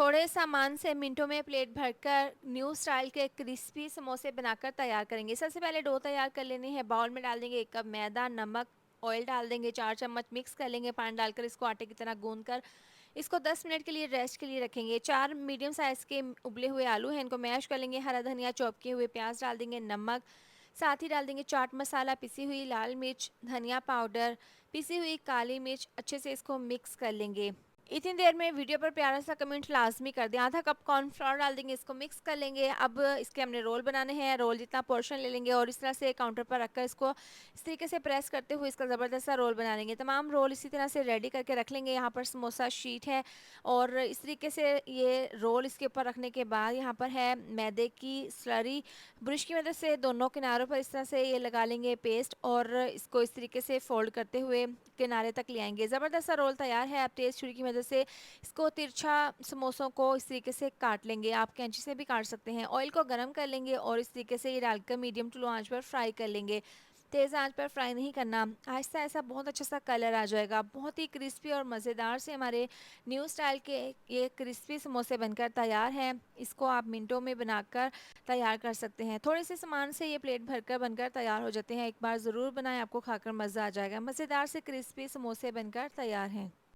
थोड़े सामान से मिनटों में प्लेट भरकर न्यू स्टाइल के क्रिस्पी समोसे बनाकर तैयार करेंगे। सबसे पहले डो तैयार कर लेने हैं। बाउल में डाल देंगे 1 कप मैदा, नमक, ऑयल डाल देंगे, 4 चम्मच मिक्स कर लेंगे। पानी डालकर इसको आटे की तरह गूंद कर इसको 10 मिनट के लिए रेस्ट के लिए रखेंगे। 4 मीडियम साइज़ के उबले हुए आलू हैं, इनको मैश कर लेंगे। हरा धनिया, चॉप किए हुए प्याज डाल देंगे, नमक, साथ ही डाल देंगे चाट मसाला, पिसी हुई लाल मिर्च, धनिया पाउडर, पिसी हुई काली मिर्च। अच्छे से इसको मिक्स कर लेंगे। इतनी देर में वीडियो पर प्यारा सा कमेंट लाजमी कर दें। आधा कप कॉर्नफ्लोर डाल देंगे, इसको मिक्स कर लेंगे। अब इसके हमने रोल बनाने हैं। रोल जितना पोर्शन ले लेंगे और इस तरह से काउंटर पर रखकर इसको इस तरीके से प्रेस करते हुए इसका ज़बरदस्त सा रोल बना लेंगे। तमाम रोल इसी तरह से रेडी करके रख लेंगे। यहाँ पर समोसा शीट है और इस तरीके से ये रोल इसके ऊपर रखने के बाद यहाँ पर है मैदे की स्लरी। ब्रश की मदद से दोनों किनारों पर इस तरह से ये लगा लेंगे पेस्ट और इसको इस तरीके से फोल्ड करते हुए किनारे तक ले आएंगे। ज़बरदस्त सा रोल तैयार है। आप तेज़ छुरी की मदद से इसको तिरछा समोसों को इस तरीके से काट लेंगे। आप कैंची से भी काट सकते हैं। ऑयल को गर्म कर लेंगे और इस तरीके से ये डालकर मीडियम टू लो आंच पर फ्राई कर लेंगे। तेज़ आंच पर फ्राई नहीं करना, आहिस्ता ऐसा बहुत अच्छा सा कलर आ जाएगा। बहुत ही क्रिस्पी और मज़ेदार से हमारे न्यू स्टाइल के ये क्रिस्पी समोसे बनकर तैयार हैं। इसको आप मिनटों में बनाकर तैयार कर सकते हैं। थोड़े से सामान से ये प्लेट भरकर बनकर तैयार हो जाते हैं। एक बार ज़रूर बनाएं, आपको खाकर मज़ा आ जाएगा। मज़ेदार से क्रिस्पी समोसे बनकर तैयार हैं।